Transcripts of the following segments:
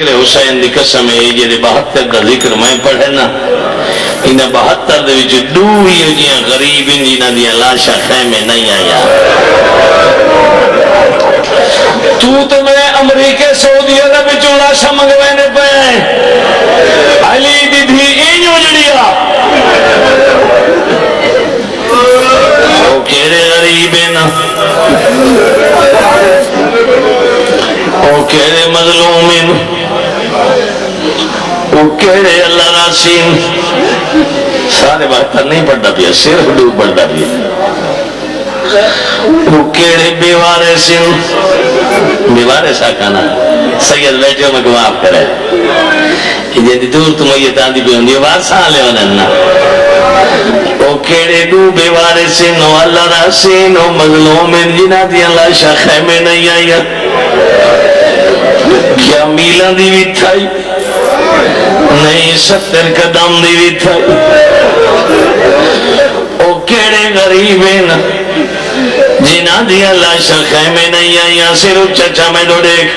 حسین دی قسم ہے جے 72 کا ذکر میں پڑھے نا انہیں 72 دے وچ دو ہی جیاں غریب جنہاں دیاں لاشاں خیمے نہیں آیا. تو میں امریکہ سعودی عرب وچوں لاشاں منگوانے پئے علی دی دھی اینج اجڑیا او کیڑے غریب ہیں نا او کیڑے مظلوم ہیں وہ کہڑے اللہ راسین سارے بہتر نہیں پڑھتا پیا صرف دو پڑھتا پیا وہ کہڑے بیوارے سن بیوارے ساکانا سید بیٹھے ہو میں گواہ کرے جیدی دور تم یہ تاندی بھی ہوندی واسا لے وننا وہ کہڑے دو بیوارے سن وہ اللہ راسین وہ مظلوم جنہ دی اللہ شاہ خیمے نہیں آیا کیا میلہ دی بھی تھائی نہیں 70 قدم دی بھی تھائی او کیڑے غریب ہیں جنہ دی اللہ شاہ میں نہیں آیا صرف چچا میں دو دیکھ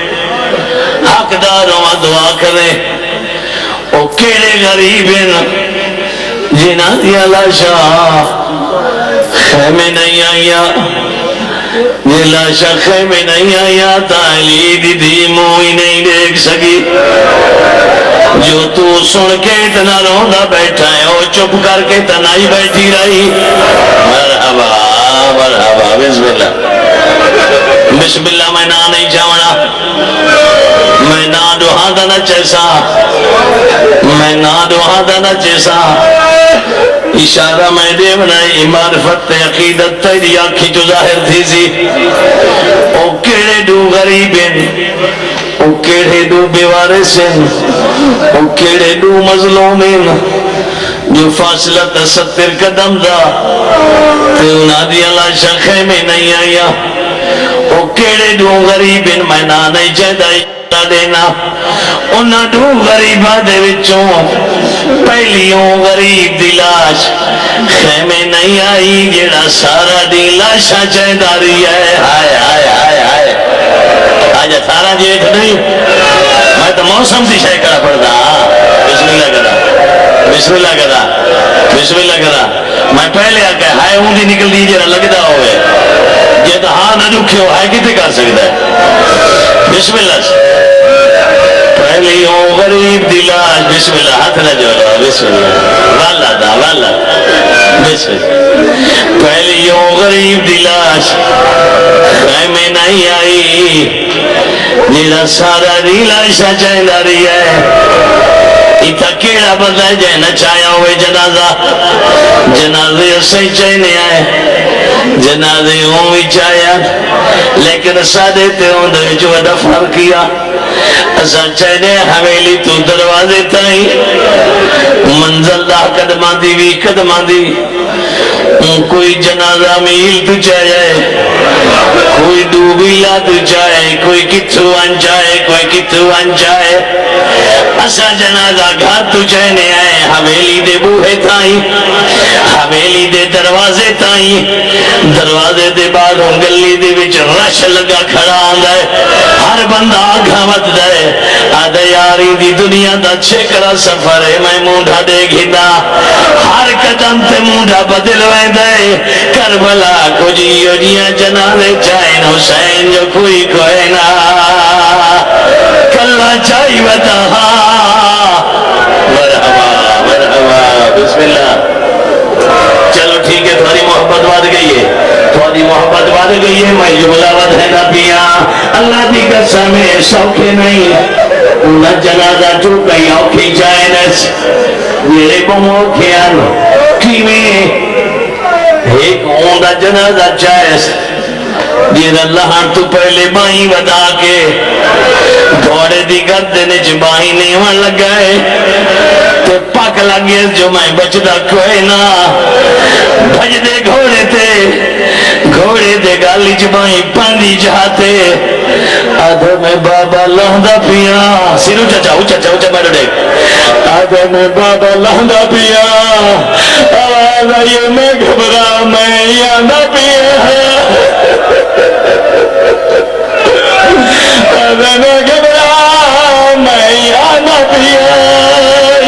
حقداروں دعا کرے او کیڑے غریب ہیں جنہ دی اللہ شاہ میں نہیں آیا جلا شخص میں نہیں آیا تعلی دی دی موئی نہیں دیکھ سکی جو تو سن کے اتنا روندہ بیٹھا ہے وہ چپ کر کے تنائی بیٹھی رہی. مرحبا مرحبا بسم اللہ بسم اللہ میں نہ نہیں چاہنا میں نہ دعا دا نہ چیسا میں نہ دعا دا نہ چیسا اشارہ میں دے بنائی معرفت عقیدت تیری آنکھی جو ظاہر تھی سی او کیڑے دو غریبین او کیڑے دو بیوارسین او کیڑے دو مظلومین جو فاصلہ 70 قدم دا تے انہا دی اللہ شخے میں نہیں آیا او کیڑے دو غریبین میں نہ نہیں چاہتا دینا انہاں دو غریبہ دے وچوں پہلیوں غریب دی لاش خیمے نہیں آئی جیڑا سارا دی لاشا چاہداری ہے. ہائے ہائے ہائے ہائے آجا سارا جیٹھ نہیں میں تو موسم دی شے کرا پڑتا بسم اللہ کرا بسم اللہ کرا بسم اللہ کرا میں پہلے آکے ہائے ہوں دی نکل دی جیڑا لگتا ہوئے یہ تو ہاں نہ دکھے ہو ہائے کتے کر سکتا ہے. بسم اللہ سے پہلی ہوں غریب دلاش بسم اللہ ہاتھ نہ جوڑا بسم اللہ والا دا والا بسم اللہ پہلی ہوں غریب دلاش خیمے نہیں آئی جیڑا سارا دلاشا چاہداری ہے اتھا کیڑا بندہ جائے نہ چاہیا ہوئے جنازہ جنازے اسے چاہنے آئے جنازے ہوں بھی چاہیا لیکن سادے تے ہوں دے جو دفن کیا اسا چاہنے حویلی تو دروازے تائیں منزل دا قدمان دی بھی قدمان دی کوئی جنازہ میل تو چاہے کوئی ڈوبیلا تو چاہے کوئی کتھو انچائے کوئی کتھو انچائے اسا جنازہ گھر تو چاہنے آئے حویلی دے بوہے تائیں حویلی دے دروازے تائیں دروازے دے باہروں گلی دے وچ رش لگا کھڑا آندا ہے ہر بندہ آگھا مت دے آدھے یاری دی دنیا دا چھکرا سفر ہے میں مونڈا دے گھنا ہر قدم تے مونڈا بدل وے دے کربلا کو جیو جیاں جنازے چاہین حسین جو کوئی کوئی نا کلہ چاہی وطا مرحبا مرحبا بسم اللہ. چلو ٹھیک ہے تھوڑی محبت بات گئی ہے تھوڑی محبت بات گئی ہے میں جملہ ود ہے نہ پیا اللہ دی قسم ہے شوکے نہیں انہا جنازہ جو کہیں اوکھی جائے نس میرے بمو کھیان کی میں ایک ہوندہ جنازہ چاہیس جیر اللہ تو پہلے بائی ودا کے گھوڑے دی گردنے جبائی نیوان لگائے تے پاک لگے جو میں بچدا کوئی نا بھج دے گھوڑے تے گھوڑے دے گالی جبائی پاندی جہاتے آدھے میں بابا لہندہ پیا سیرو چچا اچھا میرے دیکھ آدھے میں بابا لہندہ پیا آواز آئیے میں گھبرا میں یا نہ پیا آدھے میں گھبرا میں پیا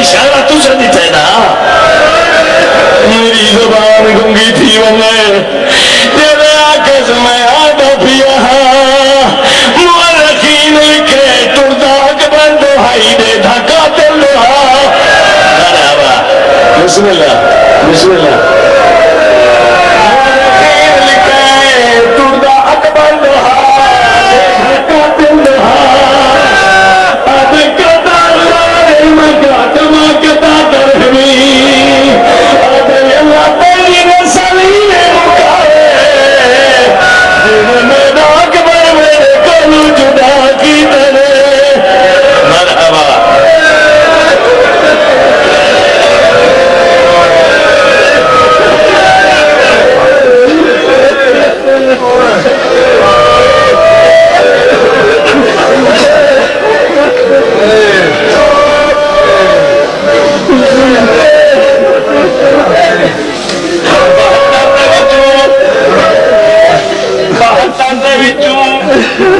اشارہ تو سے دیتے نا میری زبان گنگی تھی ونے تیرے آکے سے میں آدھا پیا مورخین لکھے ٹردہ اکبر دہائی دے دھکا دل دہا مرحبا بسم اللہ بسم اللہ مورخین لکھے ٹردہ اکبر دہا دھکا دل دہا آدھے کتا لارے مگا تمہ کتا درہمی آدھے اللہ تیری نسلی میں مکاوے جنہیں میرا اکبر میرے کلو جدا کی ترے مرحبا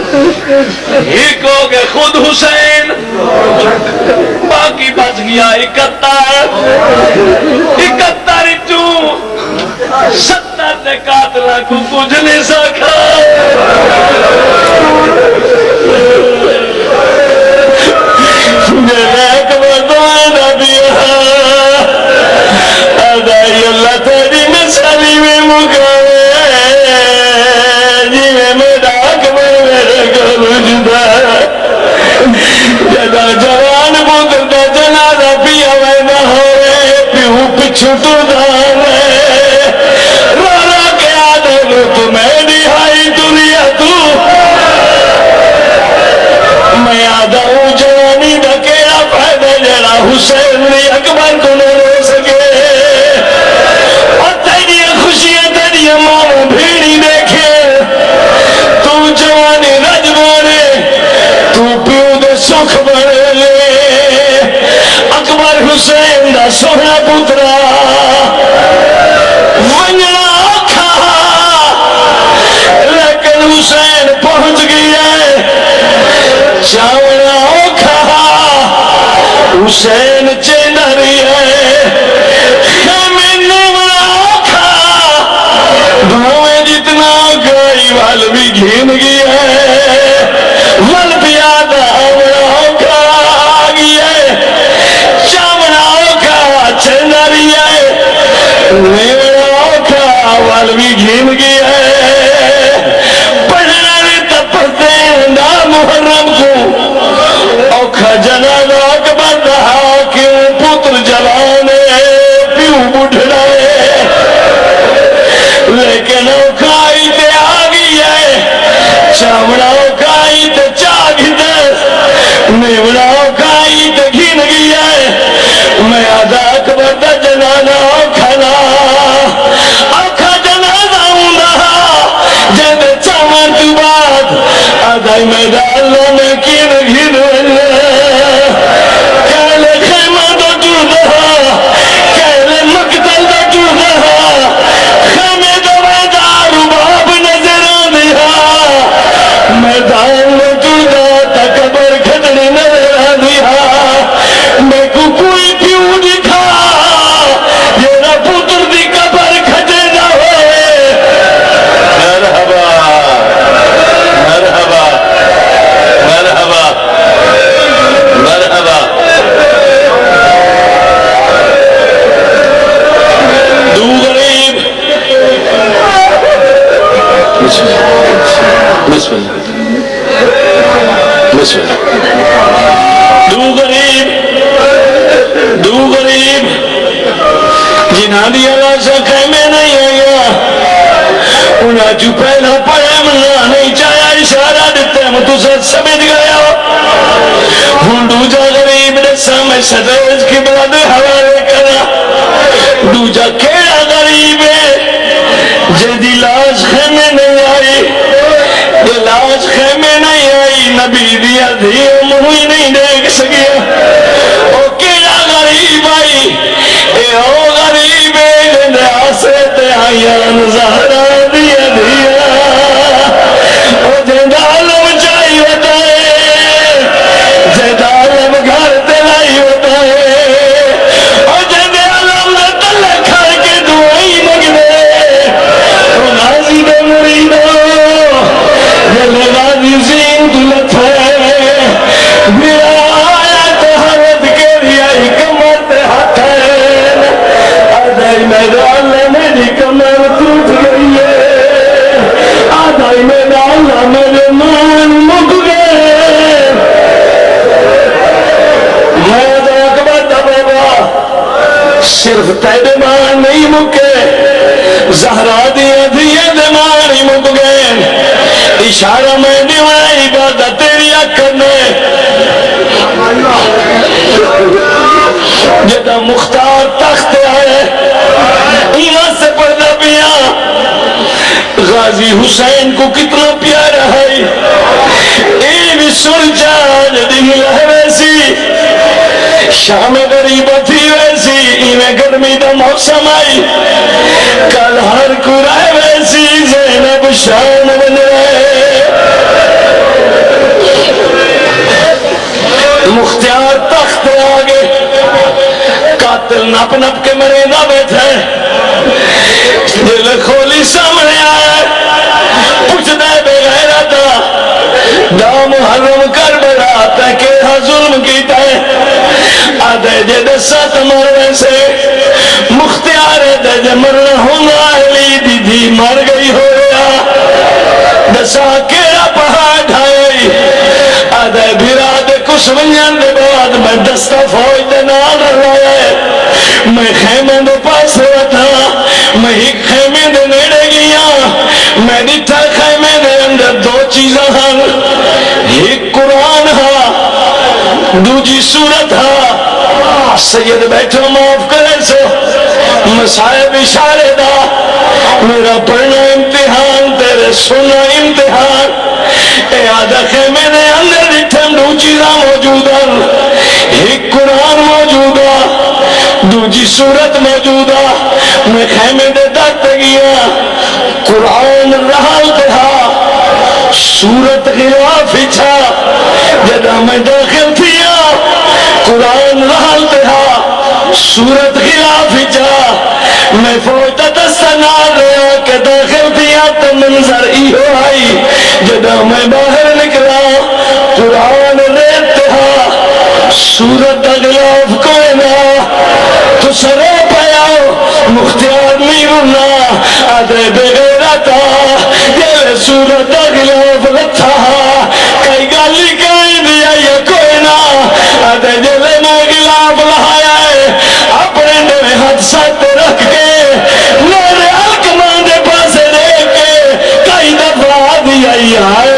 ایک ہو گئے خود حسین باقی بچ گیا 71 چوں 70 دے قاتلہ کو کچھ نہیں سکھا میرے اکبر دعائیں نبیہ ادائی اللہ تیری مثالی میں مقاوے جی میں میرا اکبر میرے گلو جدا جدا جوان پتر دا جنازہ پیا میں نہ ہوئے پیو پچھو تو دانے رانا کے آدھے تمہیں نہائی دنیا تو میں آدھا ہوں جوانی دا کیڑا فائدہ جڑا حسین نے اکبر کو نہ رو سکے اور تیری خوشیاں تیری ماں بھیڑی دیکھے تو جوانی رج بنے تو پیو دے سکھ بنے لے اکبر حسین دا سونا پترا ونجنا آکھا لیکن حسین پہنچ گیا چاونا اوکھا حسین چینری ہے خیمے نیونا اوکھا دھوئے جتنا گئی وال بھی گھین گیا ہے ول پیادہ آونا اوکھا آگیا ہے چاونا اوکھا چینری ہے نیونا اوکھا وال بھی گھین گیا ہے محرم کو اوکھا جنازہ اکبر رہا کیوں پتر جوانے پیو بڑھڑا ہے لیکن اوکھائی تے آگی ہے چامڑا اوکھائی تے چاگی دے نیوڑا اوکھائی تے گھین گی ہے میں آدھا اکبر دا جنازہ اوکھنا اوکھا جنازہ ہوں رہا جیدے چامان تو بات آدھائی میرا اللہ نے کین گھن کہلے خیمہ دا جڑ دہا کہلے مقتل دا جڑ دہا خیمے دا میدار باب نظر آدھا میدان میں جڑ دہا تا قبر کھٹنے نظر آدھا میں کو کوئی پیو دکھا یہ نا پتر دی قبر کھٹے نہ ہوئے مرحبا مرحبا مرحبا مرحبا دو غریب بسم اللہ بسم اللہ دو غریب جنہاں دی آواز خیمے نہیں آیا انہاں جو پہلا پڑھے ملا نہیں چاہیا اشارہ دیتے ہم تو ساتھ سمجھ گیا ہوں دوجا غریب نے سامنے سدوز کی بلاد حوالے کرا دوجا کیڑا غریب ہے جدی لاش خیمے نہیں آئی یہ لاش خیمے نہیں آئی نبی دیا دھی منہی نہیں دیکھ سکیا او کیڑا غریب آئی اے او غریب ہے جنہیں آسے تے آئیان زہرہ دیا دیا او جندہ علم چاہی بتائے جندہ علم گھر دلائی میدان میری کمر ٹوٹ گئی ہے آدھا ہی میدان میرے مان مک گئے میں بابا صرف تیرے مان نہیں مکے زہرا دیا دیا مان ہی مک گئے اشارہ میں دیوائے عبادت تیری اکھر میں جدہ مختار تخت آئے ایمان سے پردہ پیا غازی حسین کو کتنا پیارا ہے اے بھی سن جا جدی ملہ ویسی شام غریبہ تھی ویسی ایمیں گرمی دا موسم آئی کل ہر قرآن ویسی زینب شام بن رہے مختار تخت آگے قاتل نپ نپ کے مرے نہ بیٹھے دل کھولی سامنے آئے پوچھ دے بے غیرتا دا محرم کربلا تاکہ ظلم کیتا ہے آدھے جے دسات مرنے سے مختار دے جے مرنا ہونا علی دی دی مر گئی ہو رہا دسا کیڑا پہاڑ ڈھائی آدھے بھیرا دے کچھ ونجان دے بعد میں دستا فوج دے نال رہے میں خیمہ دے پاس رہتا میں ایک خیمے دے نیڑے گیا میں دیتا خیمے دے اندر دو چیزاں ہاں ایک قرآن ہاں دوجی صورت ہاں سید بیٹھو معاف کرے سو مصائب اشارے دا میرا پڑھنا امتحان تیرے سننا امتحان اے آدھا خیمے دے اندر دیٹھم دو چیزاں موجودا ایک قرآن موجودا دوجی صورت موجودا میں خیمے دے دکت گیا قرآن رحال تھا صورت غلاف چھا جدہ میں داخل تھیا قرآن رحال تھا صورت غلاف چھا میں فوجتا دستنار رہا کہ داخل تھیا تو منظر ایہو آئی جدہ میں باہر نکلا قرآن ریت تھا صورت غلاف کوئی نہ تو سرے پیاؤ مختار میرنا آدھے بغیرتا یہ صورت غلاف لتھا کئی گالی کہیں دیا یا کوئی نہ آدھے جلے میں غلاف لہایا ہے اپنے دے ہاتھ ساتھ رکھ کے میرے حکمان دے پاس دے کے کئی دفعہ دیا ہے